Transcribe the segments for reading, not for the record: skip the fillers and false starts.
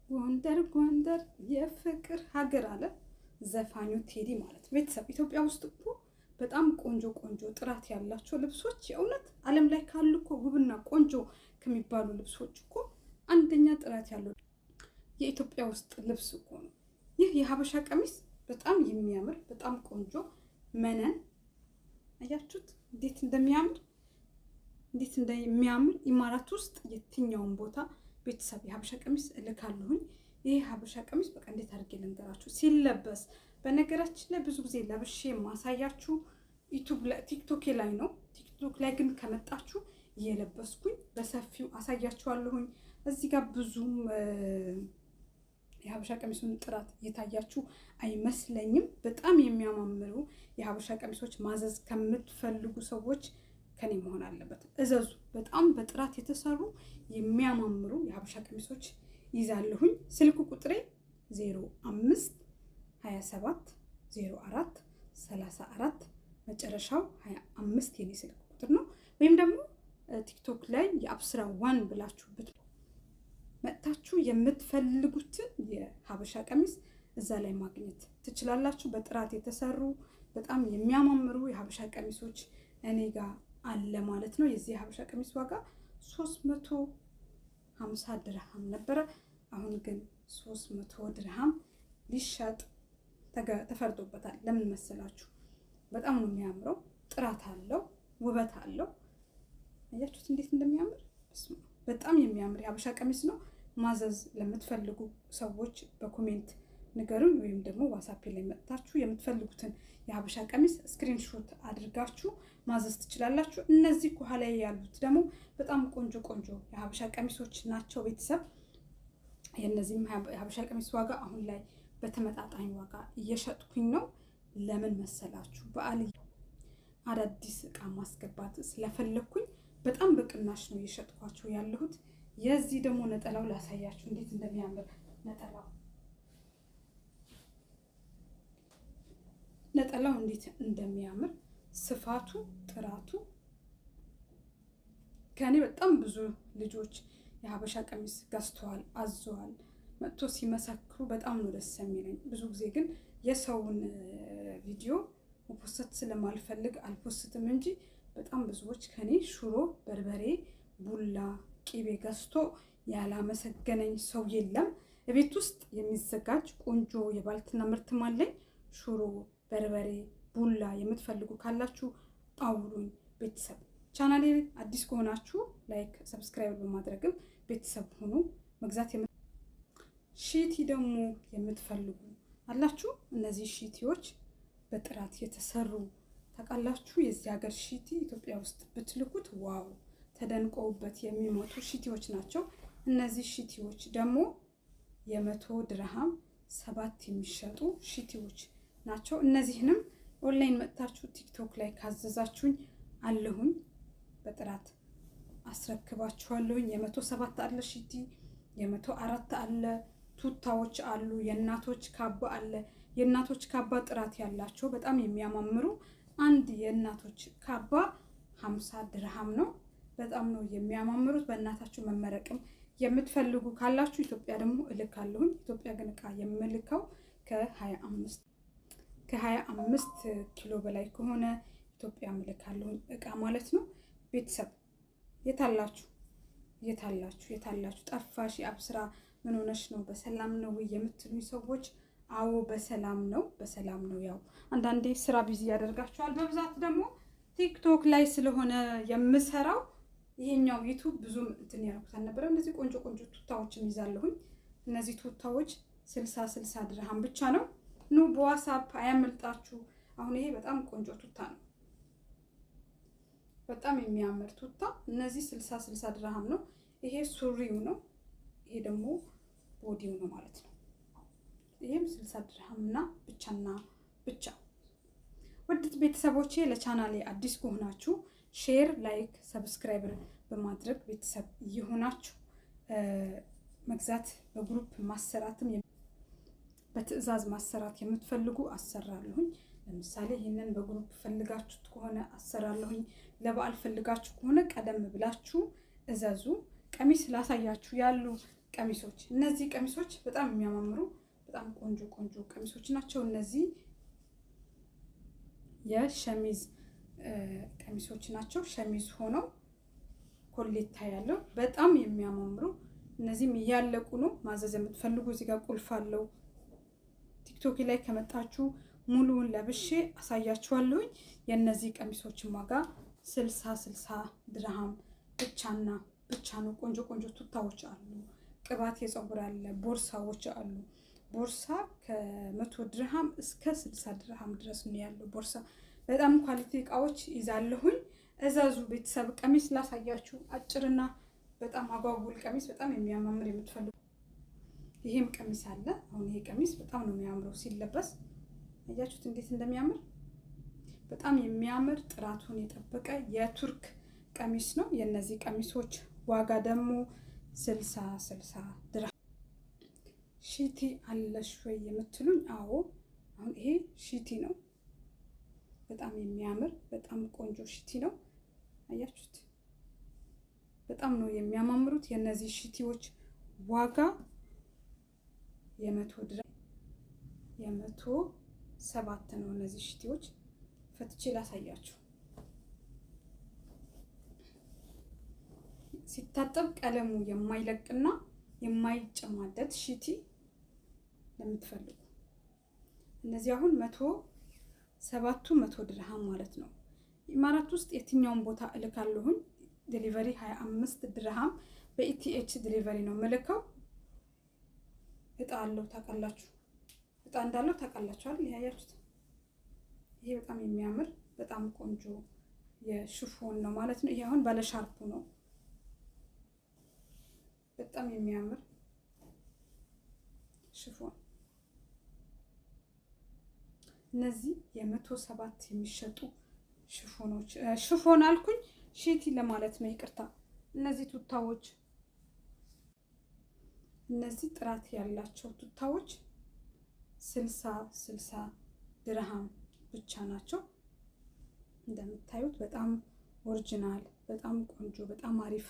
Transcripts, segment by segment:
ጎንደር ጎንደር የፍቅር ሀገር አለ ዘፋኙ ቴዲ ማለት ነው። ቤተሰብ ኢትዮጵያ ውስጥ እኮ በጣም ቆንጆ ቆንጆ ጥራት ያላቸው ልብሶች የእውነት ዓለም ላይ ካሉ እኮ ውብና ቆንጆ ከሚባሉ ልብሶች እኮ አንደኛ ጥራት ያለው የኢትዮጵያ ውስጥ ልብስ እኮ ነው። ይህ የሀበሻ ቀሚስ በጣም የሚያምር በጣም ቆንጆ መነን አያችሁት እንዴት እንደሚያምር ኢማራት ውስጥ የትኛውን ቦታ ቤተሰብ የሀበሻ ቀሚስ እልካለሁኝ። ይሄ ሀበሻ ቀሚስ በቃ እንዴት አድርጌ ልንገራችሁ ሲለበስ። በነገራችን ላይ ብዙ ጊዜ ለብሼ ማሳያችሁ ዩቲዩብ ላይ ቲክቶክ ላይ ነው። ቲክቶክ ላይ ግን ከመጣችሁ እየለበስኩኝ በሰፊው አሳያችኋለሁኝ። እዚህ ጋር ብዙም የሀበሻ ቀሚሱን ጥራት እየታያችሁ አይመስለኝም። በጣም የሚያማምሩ የሀበሻ ቀሚሶች ማዘዝ ከምትፈልጉ ሰዎች ከኔ መሆን አለበት። እዘዙ። በጣም በጥራት የተሰሩ የሚያማምሩ የሀበሻ ቀሚሶች ይዛለሁኝ። ስልክ ቁጥሬ 05270434 መጨረሻው 25 የኔ ስልክ ቁጥር ነው። ወይም ደግሞ ቲክቶክ ላይ የአብስራ ዋን ብላችሁበት መጥታችሁ የምትፈልጉትን የሀበሻ ቀሚስ እዛ ላይ ማግኘት ትችላላችሁ። በጥራት የተሰሩ በጣም የሚያማምሩ የሀበሻ ቀሚሶች እኔ ጋር አለ ማለት ነው። የዚህ የሀበሻ ቀሚስ ዋጋ 350 ድርሃም ነበረ። አሁን ግን 300 ድርሃም ሊሸጥ ተፈርዶበታል። ለምን መሰላችሁ? በጣም ነው የሚያምረው። ጥራት አለው፣ ውበት አለው። አያችሁት እንዴት እንደሚያምር? በጣም የሚያምር የሀበሻ ቀሚስ ነው። ማዘዝ ለምትፈልጉ ሰዎች በኮሜንት ንገሩኝ፣ ወይም ደግሞ ዋትስአፕ ላይ መጥታችሁ የምትፈልጉትን የሀበሻ ቀሚስ ስክሪንሾት አድርጋችሁ ማዘዝ ትችላላችሁ። እነዚህ ከኋላ ያሉት ደግሞ በጣም ቆንጆ ቆንጆ የሀበሻ ቀሚሶች ናቸው። ቤተሰብ የእነዚህም የሀበሻ ቀሚስ ዋጋ አሁን ላይ በተመጣጣኝ ዋጋ እየሸጥኩኝ ነው። ለምን መሰላችሁ? በዓል አዳዲስ እቃ ማስገባት ስለፈለኩኝ በጣም በቅናሽ ነው እየሸጥኳቸው ያለሁት። የዚህ ደግሞ ነጠላው ላሳያችሁ እንዴት እንደሚያምር ነጠላው እንዴት እንደሚያምር ስፋቱ፣ ጥራቱ። ከኔ በጣም ብዙ ልጆች የሀበሻ ቀሚስ ገዝተዋል፣ አዘዋል። መጥቶ ሲመሰክሩ በጣም ነው ደስ የሚለኝ። ብዙ ጊዜ ግን የሰውን ቪዲዮ መፖስት ስለማልፈልግ አልፖስትም እንጂ በጣም ብዙዎች ከኔ ሽሮ፣ በርበሬ፣ ቡላ፣ ቂቤ ገዝቶ ያላመሰገነኝ ሰው የለም። ቤት ውስጥ የሚዘጋጅ ቆንጆ የባልትና ምርትም አለኝ። ሽሮ፣ በርበሬ፣ ቡላ የምትፈልጉ ካላችሁ አውሩኝ። ቤተሰብ ቻናሌ አዲስ ከሆናችሁ ላይክ፣ ሰብስክራይብ በማድረግም ቤተሰብ ሁኑ። መግዛት ሺቲ ደግሞ የምትፈልጉ አላችሁ። እነዚህ ሺቲዎች በጥራት የተሰሩ ታውቃላችሁ። የዚህ ሀገር ሺቲ ኢትዮጵያ ውስጥ ብትልኩት ዋው ተደንቀውበት የሚሞቱ ሺቲዎች ናቸው። እነዚህ ሺቲዎች ደግሞ የ100 ድርሃም 7 የሚሸጡ ሺቲዎች ናቸው። እነዚህንም ኦንላይን መጥታችሁ ቲክቶክ ላይ ካዘዛችሁኝ አለሁኝ በጥራት አስረክባችኋለሁኝ። የ107 አለ ሺቲ፣ የ104 አለ፣ ቱታዎች አሉ፣ የእናቶች ካባ አለ። የእናቶች ካባ ጥራት ያላቸው በጣም የሚያማምሩ አንድ የእናቶች ካባ 50 ድርሃም ነው። በጣም ነው የሚያማምሩት። በእናታችሁ መመረቅም የምትፈልጉ ካላችሁ ኢትዮጵያ ደግሞ እልካለሁኝ። ኢትዮጵያ ግን እቃ የምልከው ከ25 ኪሎ በላይ ከሆነ ኢትዮጵያ እልካለሁኝ እቃ ማለት ነው። ቤተሰብ የታላችሁ ጠፋሽ አብስራ ምን ሆነሽ ነው? በሰላም ነው የምትሉኝ ሰዎች አዎ በሰላም ነው። ያው አንዳንዴ ስራ ቢዚ ያደርጋችኋል። በብዛት ደግሞ ቲክቶክ ላይ ስለሆነ የምሰራው ይሄኛው ዩቲዩብ ብዙም እንትን ያልኩት አልነበረ። እነዚህ ቆንጆ ቆንጆ ቱታዎችን ይዛለሁኝ። እነዚህ ቱታዎች 60 ድርሃም ብቻ ነው። ኑ በዋትስአፕ አያመልጣችሁ። አሁን ይሄ በጣም ቆንጆ ቱታ ነው፣ በጣም የሚያምር ቱታ። እነዚህ 60 ድርሃም ነው። ይሄ ሱሪው ነው፣ ይሄ ደግሞ ቦዲው ነው ማለት ነው። ይሄም 60 ድርሃምና ብቻ። ውድ ቤተሰቦቼ ለቻናሌ አዲስ ከሆናችሁ ሼር፣ ላይክ፣ ሰብስክራይብ በማድረግ ቤተሰብ ይሆናችሁ። መግዛት በግሩፕ ማሰራትም በትዕዛዝ ማሰራት የምትፈልጉ አሰራለሁኝ። ለምሳሌ ይህንን በግሩፕ ፈልጋችሁት ከሆነ አሰራለሁኝ። ለበዓል ፈልጋችሁ ከሆነ ቀደም ብላችሁ እዘዙ። ቀሚስ ላሳያችሁ ያሉ ቀሚሶች። እነዚህ ቀሚሶች በጣም የሚያማምሩ በጣም ቆንጆ ቆንጆ ቀሚሶች ናቸው። እነዚህ የሸሚዝ ቀሚሶች ናቸው። ሸሚዝ ሆነው ኮሌታ ያለው በጣም የሚያማምሩ እነዚህም እያለቁ ነው። ማዘዝ የምትፈልጉ እዚህ ጋር ቁልፍ አለው። ቲክቶክ ላይ ከመጣችሁ ሙሉውን ለብሼ አሳያችኋለሁኝ። የእነዚህ ቀሚሶችን ዋጋ 60 ድርሃም ብቻና ብቻ ነው። ቆንጆ ቆንጆ ቱታዎች አሉ። ቅባት የፀጉር አለ። ቦርሳዎች አሉ። ቦርሳ ከ100 ድርሃም እስከ 60 ድርሃም ድረስ ነው ያለው ቦርሳ። በጣም ኳሊቲ እቃዎች ይዛለሁኝ። እዛዙ ቤተሰብ። ቀሚስ ላሳያችሁ። አጭርና በጣም አጓጉል ቀሚስ በጣም የሚያማምር የምትፈልጉ ይሄም ቀሚስ አለ። አሁን ይሄ ቀሚስ በጣም ነው የሚያምረው ሲለበስ። አያችሁት እንዴት እንደሚያምር? በጣም የሚያምር ጥራቱን የጠበቀ የቱርክ ቀሚስ ነው። የነዚህ ቀሚሶች ዋጋ ደግሞ 60 ድርሃም። ሺቲ አለሽ ወይ የምትሉኝ? አዎ፣ አሁን ይሄ ሺቲ ነው። በጣም የሚያምር በጣም ቆንጆ ሺቲ ነው። አያችሁት? በጣም ነው የሚያማምሩት። የነዚህ ሺቲዎች ዋጋ 107 ነው። እነዚህ ሺቲዎች ፈትቼ ላሳያችሁ። ሲታጠብ ቀለሙ የማይለቅና የማይጨማደድ ሺቲ ለምትፈልጉ እነዚህ አሁን 100 ድርሃም ማለት ነው። ኢማራት ውስጥ የትኛውን ቦታ እልካለሁኝ። ዴሊቨሪ 25 ድርሃም በኢቲኤች ዴሊቨሪ ነው መልከው። እጣ አለው ታውቃላችሁ። እጣ እንዳለው ታውቃላችሁ አይደል? ያያችሁት። ይሄ በጣም የሚያምር በጣም ቆንጆ የሽፎን ነው ማለት ነው። ይሄ አሁን ባለ ሻርፑ ነው። በጣም የሚያምር ሽፎን። እነዚህ የ107 የሚሸጡ ሽፎኖች ሽፎን አልኩኝ ሺቲ ለማለት ነው፣ ይቅርታ። እነዚህ ቱታዎች እነዚህ ጥራት ያላቸው ቱታዎች 60 ድርሃም ብቻ ናቸው። እንደምታዩት በጣም ኦሪጂናል በጣም ቆንጆ በጣም አሪፍ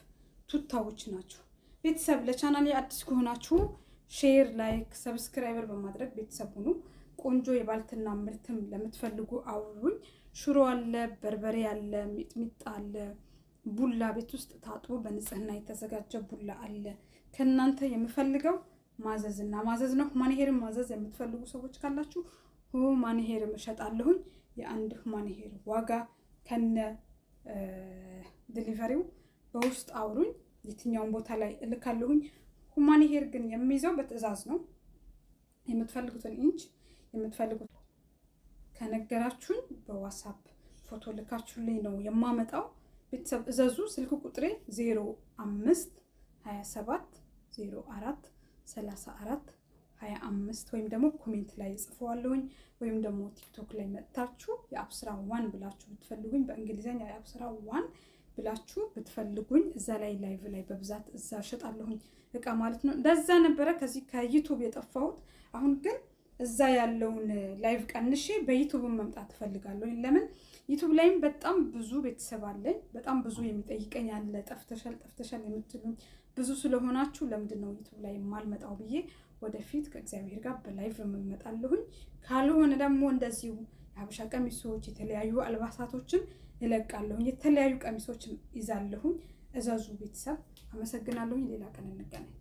ቱታዎች ናቸው። ቤተሰብ ለቻናሌ አዲስ ከሆናችሁ ሼር፣ ላይክ፣ ሰብስክራይበር በማድረግ ቤተሰብ ሁኑ። ቆንጆ የባልትና ምርትም ለምትፈልጉ አውሩኝ። ሽሮ አለ፣ በርበሬ አለ፣ ሚጥሚጣ አለ፣ ቡላ ቤት ውስጥ ታጥቦ በንጽህና የተዘጋጀ ቡላ አለ። ከእናንተ የምፈልገው ማዘዝና ማዘዝ ነው። ሁማን ማዘዝ የምትፈልጉ ሰዎች ካላችሁ ሁማን ሄር እሸጣለሁኝ። የአንድ ሁማን ሄር ዋጋ ከነ ዲሊቨሪው በውስጥ አውሩኝ። የትኛውን ቦታ ላይ እልካለሁኝ። ሁማን ሄር ግን የሚይዘው በትዕዛዝ ነው። የምትፈልጉትን ኢንች የምትፈልጉት ከነገራችሁኝ በዋትስአፕ ፎቶ ልካችሁልኝ ነው የማመጣው። ቤተሰብ እዘዙ። ስልክ ቁጥሬ 0527043425 ወይም ደግሞ ኮሜንት ላይ ጽፈዋለሁኝ። ወይም ደግሞ ቲክቶክ ላይ መጥታችሁ የአብስራ ዋን ብላችሁ ብትፈልጉኝ በእንግሊዘኛ የአብስራ ዋን ብላችሁ ብትፈልጉኝ እዛ ላይ ላይቭ ላይ በብዛት እዛ እሸጣለሁኝ እቃ ማለት ነው። እንደዛ ነበረ ከዚህ ከዩቲዩብ የጠፋሁት። አሁን ግን እዛ ያለውን ላይቭ ቀንሼ በዩቲዩብ መምጣት እፈልጋለሁ። ለምን ዩቲዩብ ላይም በጣም ብዙ ቤተሰብ አለኝ። በጣም ብዙ የሚጠይቀኝ አለ። ጠፍተሻል የምትሉኝ ብዙ ስለሆናችሁ ለምንድን ነው ዩቲዩብ ላይ የማልመጣው ብዬ ወደፊት ከእግዚአብሔር ጋር በላይቭ እመጣለሁኝ። ካልሆነ ደግሞ እንደዚሁ የሀበሻ ቀሚሶች የተለያዩ አልባሳቶችን እለቃለሁኝ። የተለያዩ ቀሚሶችን ይዛለሁኝ። እዘዙ ቤተሰብ። አመሰግናለሁኝ። ሌላ ቀን እንገናኝ።